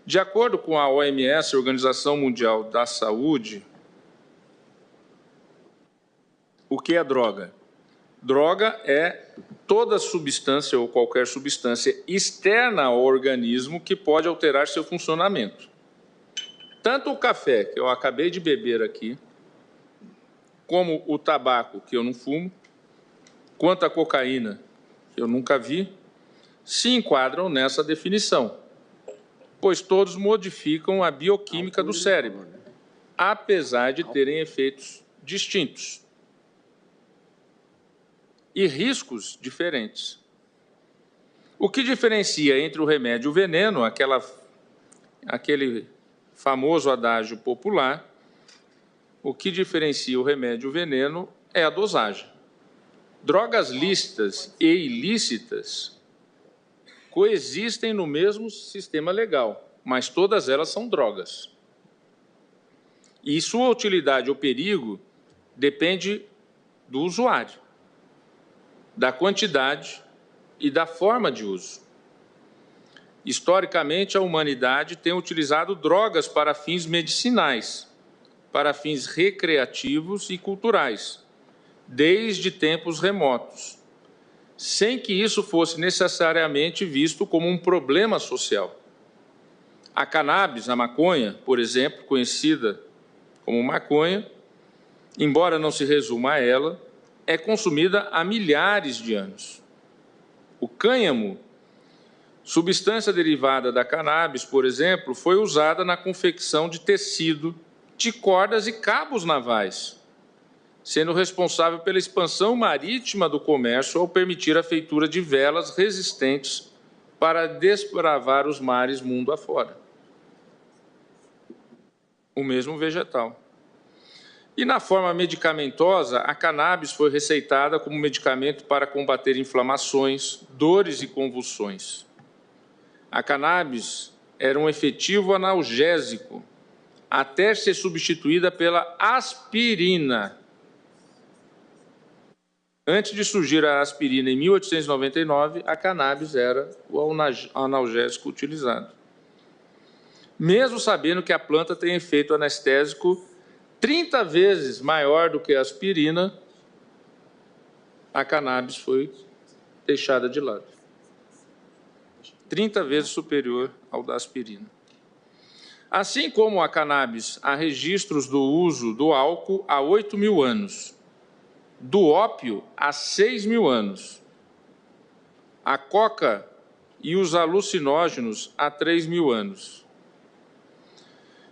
De acordo com a OMS, Organização Mundial da Saúde, o que é droga? Droga é toda substância ou qualquer substância externa ao organismo que pode alterar seu funcionamento. Tanto o café, que eu acabei de beber aqui, como o tabaco, que eu não fumo, quanto a cocaína, que eu nunca vi, se enquadram nessa definição, pois todos modificam a bioquímica do cérebro, apesar de terem efeitos distintos e riscos diferentes. O que diferencia entre o remédio e o veneno, aquele famoso adágio popular, o que diferencia o remédio e o veneno é a dosagem. Drogas lícitas e ilícitas coexistem no mesmo sistema legal, mas todas elas são drogas. E sua utilidade ou perigo depende do usuário, da quantidade e da forma de uso. Historicamente, a humanidade tem utilizado drogas para fins medicinais, para fins recreativos e culturais, desde tempos remotos, sem que isso fosse necessariamente visto como um problema social. A cannabis, a maconha, por exemplo, conhecida como maconha, embora não se resuma a ela, é consumida há milhares de anos. O cânhamo, substância derivada da cannabis, por exemplo, foi usada na confecção de tecido, de cordas e cabos navais, sendo responsável pela expansão marítima do comércio ao permitir a feitura de velas resistentes para desbravar os mares mundo afora. O mesmo vegetal. E na forma medicamentosa, a cannabis foi receitada como medicamento para combater inflamações, dores e convulsões. A cannabis era um efetivo analgésico, até ser substituída pela aspirina. Antes de surgir a aspirina, em 1899, a cannabis era o analgésico utilizado. Mesmo sabendo que a planta tem efeito anestésico 30 vezes maior do que a aspirina, a cannabis foi deixada de lado. 30 vezes superior ao da aspirina. Assim como a cannabis, há registros do uso do álcool há 8.000 anos, do ópio há 6.000 anos, a coca e os alucinógenos há 3.000 anos.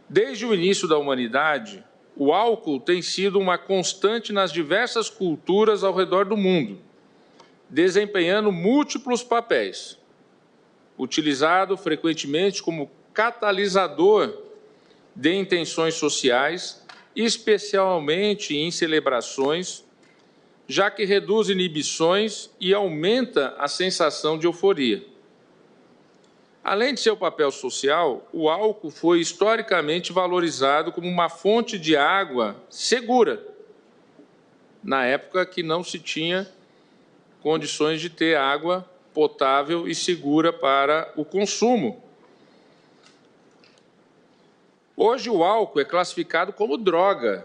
Desde o início da humanidade, o álcool tem sido uma constante nas diversas culturas ao redor do mundo, desempenhando múltiplos papéis. Utilizado frequentemente como catalisador de intenções sociais, especialmente em celebrações, já que reduz inibições e aumenta a sensação de euforia. Além de seu papel social, o álcool foi historicamente valorizado como uma fonte de água segura, na época que não se tinha condições de ter água potável e segura para o consumo. Hoje o álcool é classificado como droga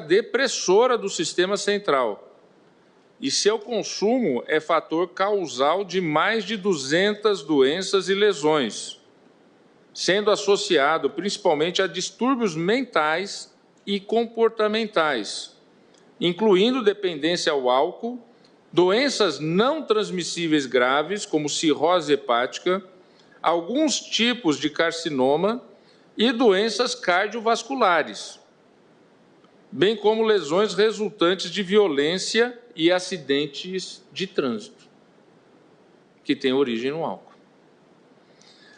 depressora do sistema central, e seu consumo é fator causal de mais de 200 doenças e lesões, sendo associado principalmente a distúrbios mentais e comportamentais, incluindo dependência ao álcool, doenças não transmissíveis graves, como cirrose hepática, alguns tipos de carcinoma e doenças cardiovasculares, bem como lesões resultantes de violência e acidentes de trânsito, que têm origem no álcool.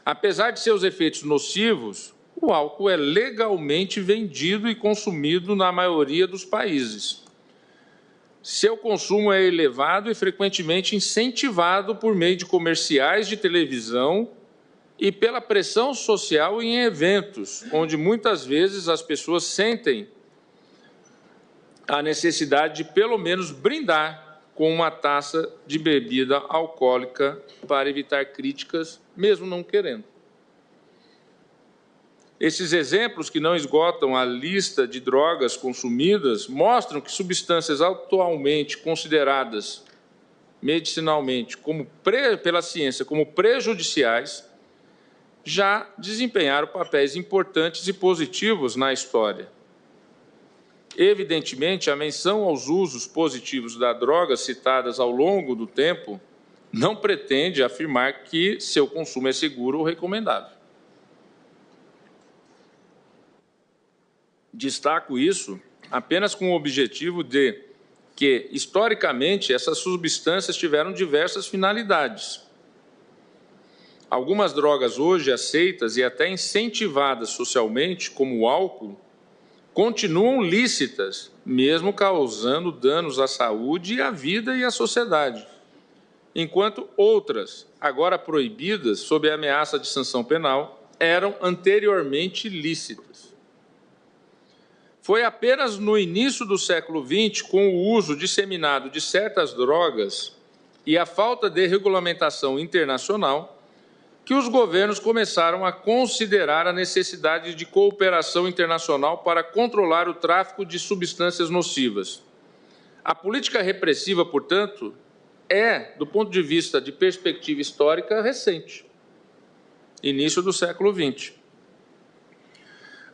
Apesar de seus efeitos nocivos, o álcool é legalmente vendido e consumido na maioria dos países. Seu consumo é elevado e frequentemente incentivado por meio de comerciais de televisão e pela pressão social em eventos, onde muitas vezes as pessoas sentem a necessidade de, pelo menos, brindar com uma taça de bebida alcoólica para evitar críticas, mesmo não querendo. Esses exemplos, que não esgotam a lista de drogas consumidas, mostram que substâncias atualmente consideradas medicinalmente pela ciência como prejudiciais já desempenharam papéis importantes e positivos na história. Evidentemente, a menção aos usos positivos da droga citadas ao longo do tempo não pretende afirmar que seu consumo é seguro ou recomendável. Destaco isso apenas com o objetivo de que, historicamente, essas substâncias tiveram diversas finalidades. Algumas drogas hoje aceitas e até incentivadas socialmente, como o álcool, continuam lícitas, mesmo causando danos à saúde e à vida e à sociedade, enquanto outras, agora proibidas sob a ameaça de sanção penal, eram anteriormente lícitas. Foi apenas no início do século XX, com o uso disseminado de certas drogas e a falta de regulamentação internacional, que os governos começaram a considerar a necessidade de cooperação internacional para controlar o tráfico de substâncias nocivas. A política repressiva, portanto, é, do ponto de vista de perspectiva histórica, recente, início do século XX.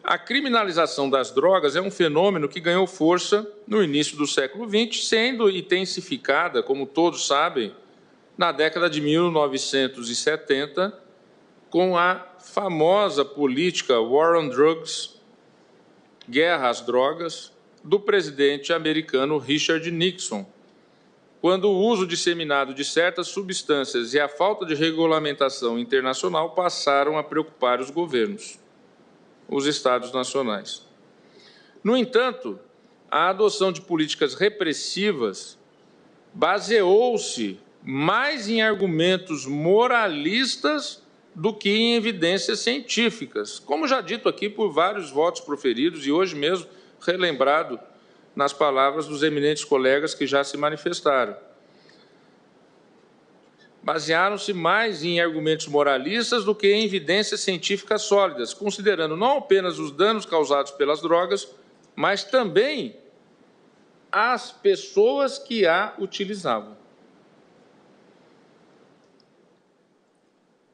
A criminalização das drogas é um fenômeno que ganhou força no início do século XX, sendo intensificada, como todos sabem, na década de 1970, com a famosa política War on Drugs, guerra às drogas, do presidente americano Richard Nixon, quando o uso disseminado de certas substâncias e a falta de regulamentação internacional passaram a preocupar os governos, os Estados nacionais. No entanto, a adoção de políticas repressivas baseou-se mais em argumentos moralistas do que em evidências científicas, como já dito aqui por vários votos proferidos e hoje mesmo relembrado nas palavras dos eminentes colegas que já se manifestaram. Basearam-se mais em argumentos moralistas do que em evidências científicas sólidas, considerando não apenas os danos causados pelas drogas, mas também as pessoas que a utilizavam.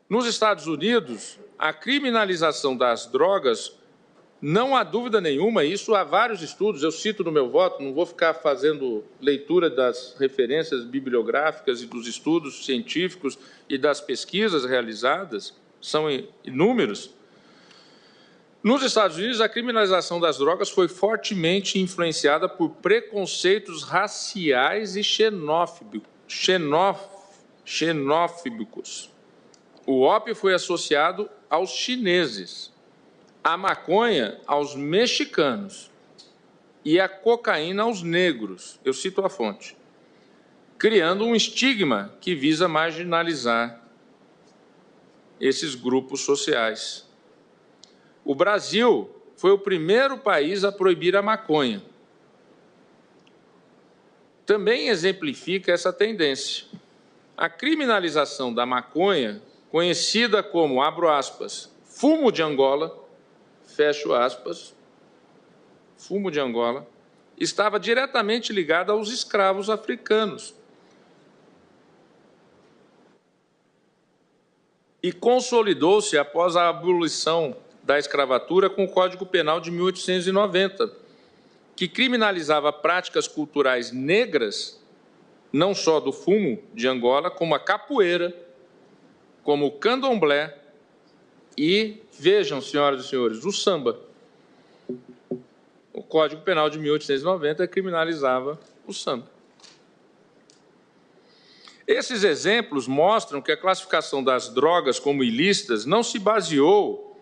Nos Estados Unidos, a criminalização das drogas, não há dúvida nenhuma, isso há vários estudos, eu cito no meu voto, não vou ficar fazendo leitura das referências bibliográficas e dos estudos científicos e das pesquisas realizadas, são inúmeros. Nos Estados Unidos, a criminalização das drogas foi fortemente influenciada por preconceitos raciais e xenófobos. O ópio foi associado aos chineses, a maconha aos mexicanos e a cocaína aos negros, eu cito a fonte, criando um estigma que visa marginalizar esses grupos sociais. O Brasil foi o primeiro país a proibir a maconha. Também exemplifica essa tendência. A criminalização da maconha, conhecida como, abro aspas, fumo de Angola, fecho aspas, fumo de Angola, estava diretamente ligada aos escravos africanos e consolidou-se após a abolição da escravatura com o Código Penal de 1890, que criminalizava práticas culturais negras, não só do fumo de Angola, como a capoeira, como o candomblé e, vejam, senhoras e senhores, o samba. O Código Penal de 1890 criminalizava o samba. Esses exemplos mostram que a classificação das drogas como ilícitas não se baseou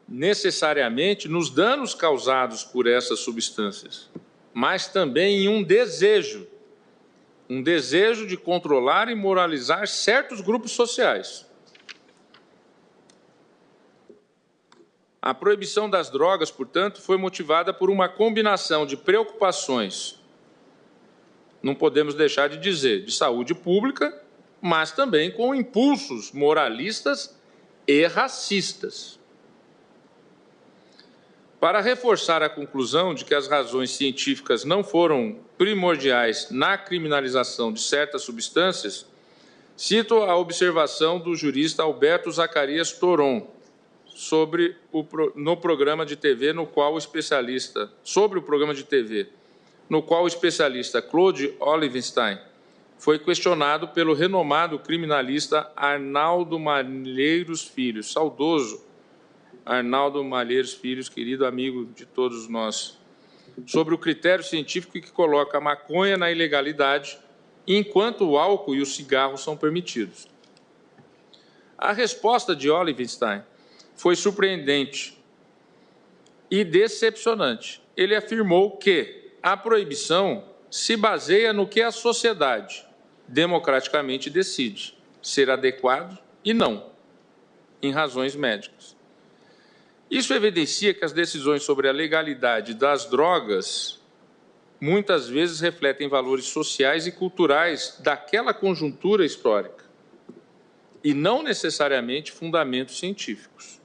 necessariamente nos danos causados por essas substâncias, mas também em um desejo de controlar e moralizar certos grupos sociais. A proibição das drogas, portanto, foi motivada por uma combinação de preocupações, não podemos deixar de dizer, de saúde pública, mas também com impulsos moralistas e racistas. Para reforçar a conclusão de que as razões científicas não foram primordiais na criminalização de certas substâncias, cito a observação do jurista Alberto Zacarias Toron no programa de TV no qual o especialista Claude Olivenstein foi questionado pelo renomado criminalista Arnaldo Malheiros Filho, saudoso Arnaldo Malheiros Filho, querido amigo de todos nós, sobre o critério científico que coloca a maconha na ilegalidade, enquanto o álcool e o cigarro são permitidos. A resposta de Olivenstein foi surpreendente e decepcionante. Ele afirmou que a proibição se baseia no que a sociedade democraticamente decide ser adequado e não em razões médicas. Isso evidencia que as decisões sobre a legalidade das drogas muitas vezes refletem valores sociais e culturais daquela conjuntura histórica e não necessariamente fundamentos científicos.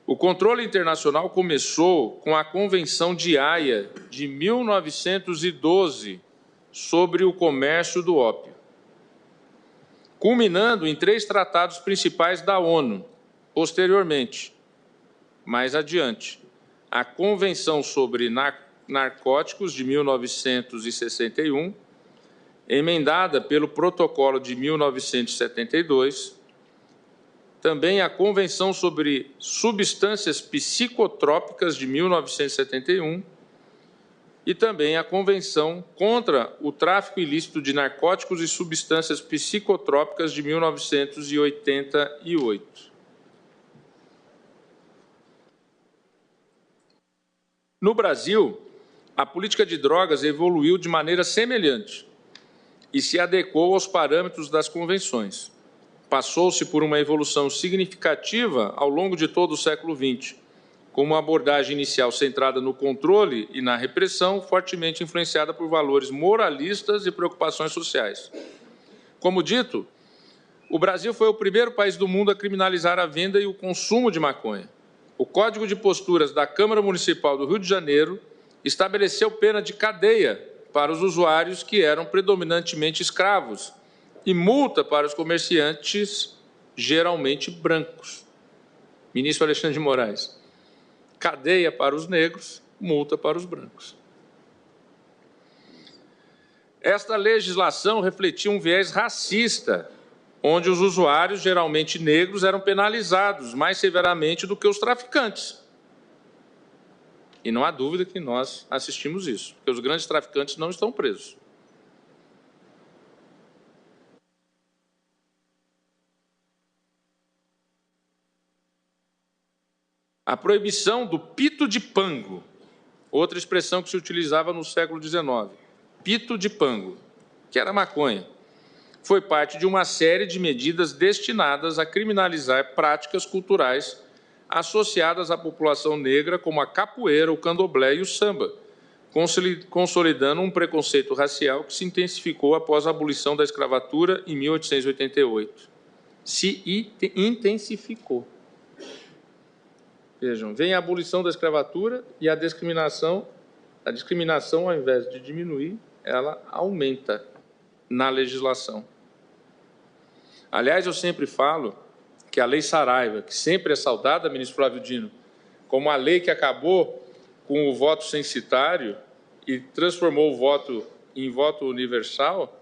O controle internacional começou com a Convenção de Haia de 1912 sobre o comércio do ópio, culminando em 3 tratados principais da ONU. Posteriormente, mais adiante, a Convenção sobre Narcóticos de 1961, emendada pelo Protocolo de 1972, também a Convenção sobre Substâncias Psicotrópicas de 1971 e também a Convenção contra o Tráfico Ilícito de Narcóticos e Substâncias Psicotrópicas de 1988. No Brasil, a política de drogas evoluiu de maneira semelhante e se adequou aos parâmetros das convenções. Passou-se por uma evolução significativa ao longo de todo o século XX, com uma abordagem inicial centrada no controle e na repressão, fortemente influenciada por valores moralistas e preocupações sociais. Como dito, o Brasil foi o primeiro país do mundo a criminalizar a venda e o consumo de maconha. O Código de Posturas da Câmara Municipal do Rio de Janeiro estabeleceu pena de cadeia para os usuários que eram predominantemente escravos e multa para os comerciantes, geralmente brancos. Ministro Alexandre de Moraes, cadeia para os negros, multa para os brancos. Esta legislação refletia um viés racista, onde os usuários, geralmente negros, eram penalizados mais severamente do que os traficantes. E não há dúvida que nós assistimos isso, porque os grandes traficantes não estão presos. A proibição do pito de pango, outra expressão que se utilizava no século XIX, pito de pango, que era maconha, foi parte de uma série de medidas destinadas a criminalizar práticas culturais associadas à população negra, como a capoeira, o candomblé e o samba, consolidando um preconceito racial que se intensificou após a abolição da escravatura em 1888. Se intensificou. Vejam, vem a abolição da escravatura e a discriminação, ao invés de diminuir, ela aumenta na legislação. Aliás, eu sempre falo que a Lei Saraiva, que sempre é saudada, ministro Flávio Dino, como a lei que acabou com o voto censitário e transformou o voto em voto universal,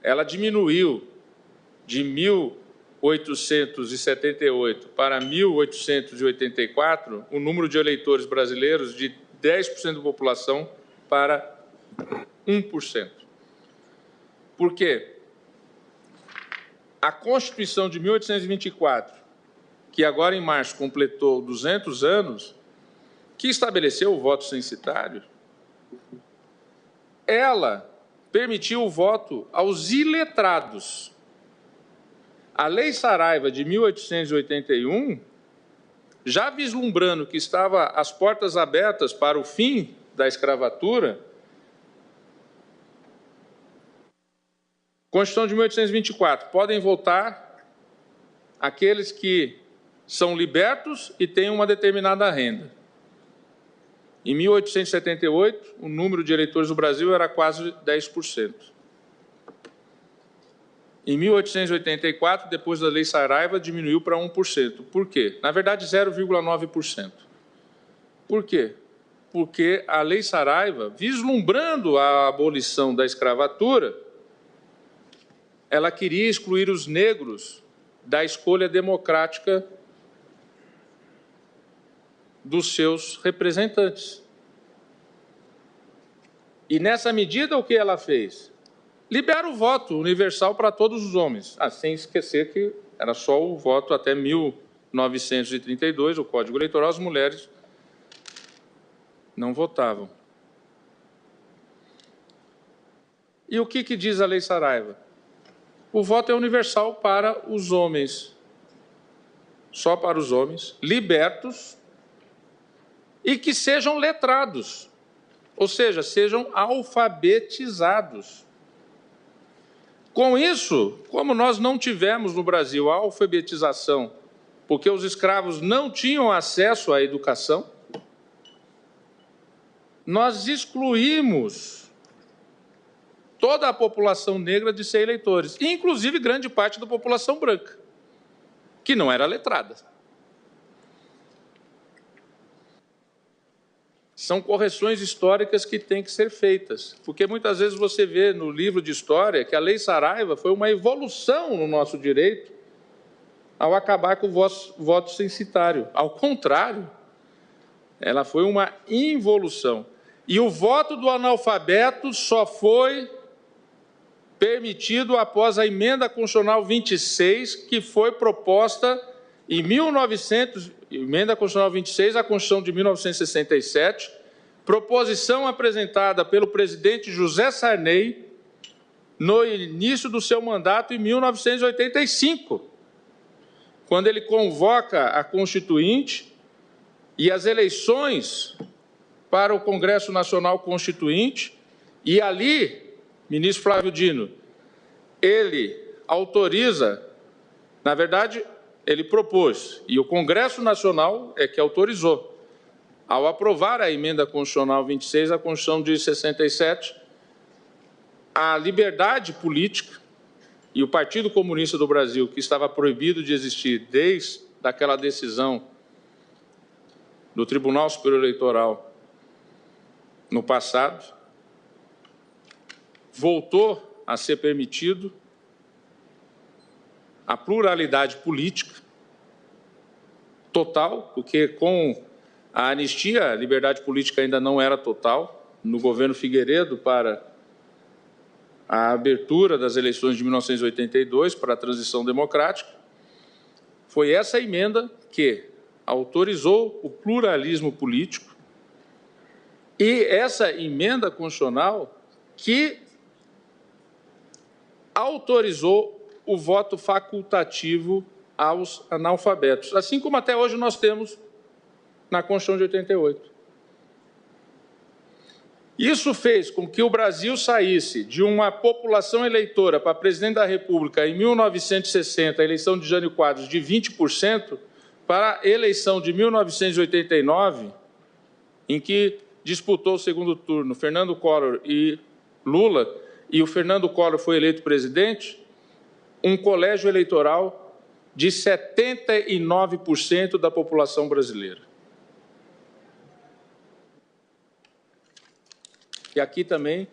ela diminuiu de 1878 para 1884 o número de eleitores brasileiros de 10% da população para 1%. Por quê? A Constituição de 1824, que agora em março completou 200 anos, que estabeleceu o voto censitário, ela permitiu o voto aos iletrados. A Lei Saraiva de 1881, já vislumbrando que estava as portas abertas para o fim da escravatura, Constituição de 1824, podem votar aqueles que são libertos e têm uma determinada renda. Em 1878, o número de eleitores do Brasil era quase 10%. Em 1884, depois da Lei Saraiva, diminuiu para 1%. Por quê? Na verdade, 0,9%. Por quê? Porque a Lei Saraiva, vislumbrando a abolição da escravatura, ela queria excluir os negros da escolha democrática dos seus representantes. E, nessa medida, o que ela fez? Libera o voto universal para todos os homens, sem esquecer que era só o voto até 1932, o Código Eleitoral, as mulheres não votavam. E o que diz a Lei Saraiva? O voto é universal para os homens, só para os homens, libertos e que sejam letrados, ou seja, sejam alfabetizados. Com isso, como nós não tivemos no Brasil a alfabetização, porque os escravos não tinham acesso à educação, nós excluímos toda a população negra de ser eleitores, inclusive grande parte da população branca, que não era letrada. São correções históricas que têm que ser feitas, porque muitas vezes você vê no livro de história que a Lei Saraiva foi uma evolução no nosso direito ao acabar com o voto censitário. Ao contrário, ela foi uma involução. E o voto do analfabeto só foi permitido após a Emenda Constitucional 26, que foi proposta em 1900, Emenda Constitucional 26, à Constituição de 1967, proposição apresentada pelo presidente José Sarney no início do seu mandato em 1985, quando ele convoca a Constituinte e as eleições para o Congresso Nacional Constituinte, e ali, ministro Flávio Dino, ele autoriza, na verdade, ele propôs, e o Congresso Nacional é que autorizou, ao aprovar a Emenda Constitucional 26, a Constituição de 67, a liberdade política e o Partido Comunista do Brasil, que estava proibido de existir desde aquela decisão do Tribunal Superior Eleitoral no passado, voltou a ser permitido a pluralidade política total, porque com a anistia a liberdade política ainda não era total. No governo Figueiredo, para a abertura das eleições de 1982 para a transição democrática, foi essa emenda que autorizou o pluralismo político e essa emenda constitucional que autorizou o voto facultativo aos analfabetos, assim como até hoje nós temos na Constituição de 88. Isso fez com que o Brasil saísse de uma população eleitora para presidente da República em 1960, a eleição de Jânio Quadros, de 20%, para a eleição de 1989, em que disputou o segundo turno Fernando Collor e Lula, e o Fernando Collor foi eleito presidente, um colégio eleitoral de 79% da população brasileira. E aqui também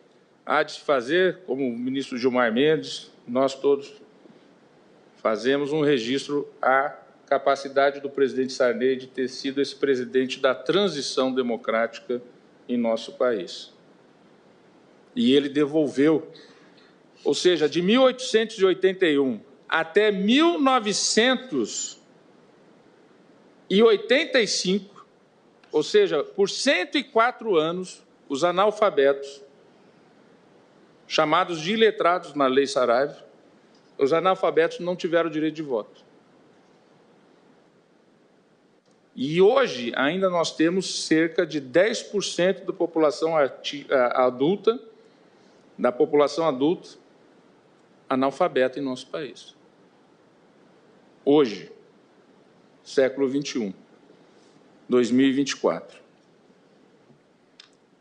há de se fazer, como o ministro Gilmar Mendes, nós todos fazemos um registro à capacidade do presidente Sarney de ter sido esse presidente da transição democrática em nosso país. E ele devolveu, ou seja, de 1881 até 1985, ou seja, por 104 anos, os analfabetos, chamados de iletrados na Lei Saraiva, os analfabetos não tiveram direito de voto. E hoje ainda nós temos cerca de 10% da população adulta, analfabeta em nosso país. hoje, século XXI, 2024.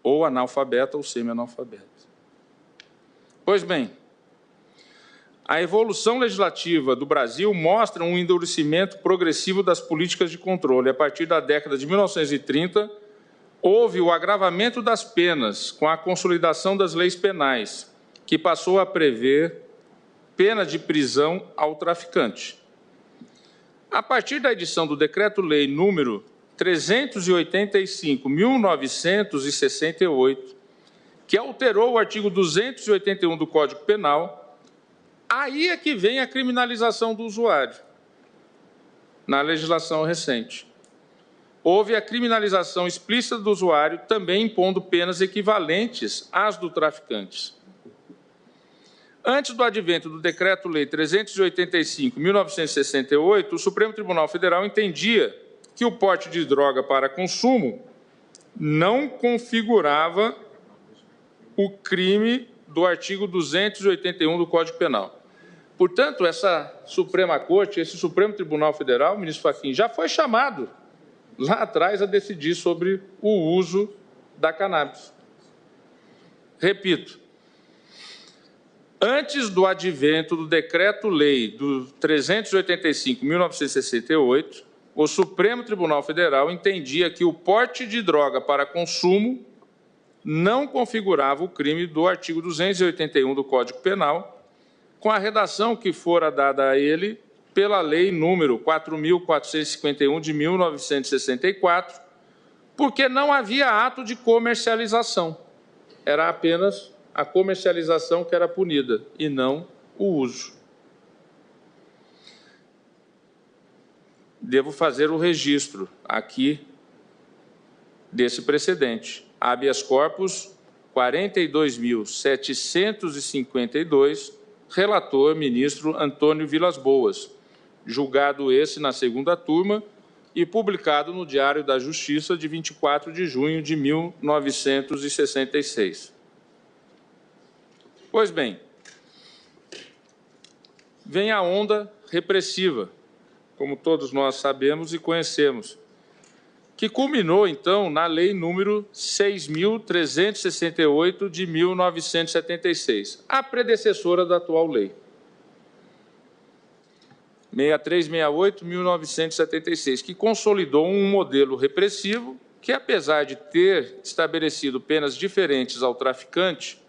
Ou analfabeta ou semi-analfabeta. Pois bem, a evolução legislativa do Brasil mostra um endurecimento progressivo das políticas de controle. A partir da década de 1930, houve o agravamento das penas com a consolidação das leis penais, que passou a prever pena de prisão ao traficante. A partir da edição do Decreto-Lei número 385/1968, que alterou o artigo 281 do Código Penal, aí é que vem a criminalização do usuário, na legislação recente. Houve a criminalização explícita do usuário, também impondo penas equivalentes às do traficante. Antes do advento do Decreto-Lei 385/1968, o Supremo Tribunal Federal entendia que o porte de droga para consumo não configurava o crime do artigo 281 do Código Penal. Portanto, essa Suprema Corte, esse Supremo Tribunal Federal, ministro Fachin, já foi chamado lá atrás a decidir sobre o uso da cannabis. Repito, antes do advento do Decreto-Lei do 385/1968, o Supremo Tribunal Federal entendia que o porte de droga para consumo não configurava o crime do artigo 281 do Código Penal, com a redação que fora dada a ele pela Lei número 4.451 de 1964, porque não havia ato de comercialização. Era apenas a comercialização que era punida, e não o uso. Devo fazer o registro aqui desse precedente. Habeas corpus 42.752, relator ministro Antônio Vilas Boas, julgado esse na segunda turma e publicado no Diário da Justiça de 24 de junho de 1966. Pois bem, vem a onda repressiva, como todos nós sabemos e conhecemos, que culminou, então, na Lei número 6.368 de 1976, a predecessora da atual lei. 6368/1976, que consolidou um modelo repressivo que, apesar de ter estabelecido penas diferentes ao traficante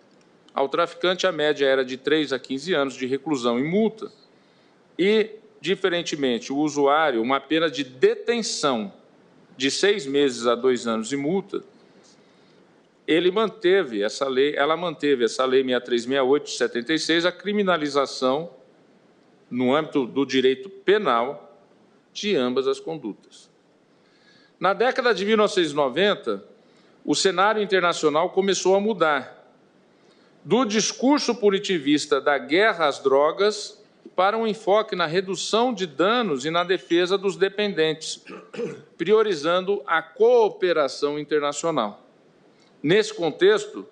a média era de 3 a 15 anos de reclusão e multa, e, diferentemente, o usuário, uma pena de detenção de 6 meses a 2 anos de multa, ela manteve essa lei 6368 de 76, a criminalização no âmbito do direito penal de ambas as condutas. Na década de 1990, o cenário internacional começou a mudar do discurso punitivista da guerra às drogas para um enfoque na redução de danos e na defesa dos dependentes, priorizando a cooperação internacional. Nesse contexto,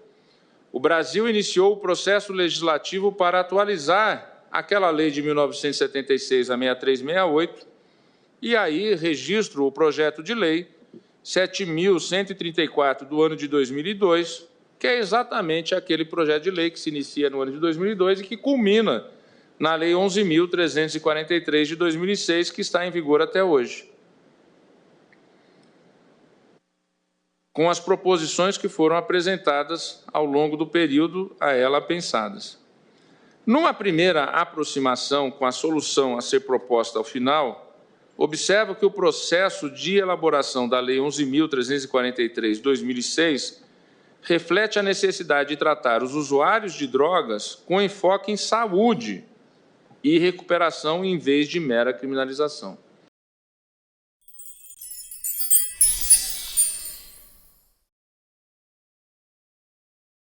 o Brasil iniciou o processo legislativo para atualizar aquela lei de 1976, a 6368, e aí registro o projeto de lei 7.134 do ano de 2002, que é exatamente aquele projeto de lei que se inicia no ano de 2002 e que culmina na Lei 11.343 de 2006, que está em vigor até hoje, com as proposições que foram apresentadas ao longo do período a ela pensadas. Numa primeira aproximação com a solução a ser proposta ao final, observo que o processo de elaboração da Lei 11.343 de 2006 reflete a necessidade de tratar os usuários de drogas com enfoque em saúde e recuperação em vez de mera criminalização.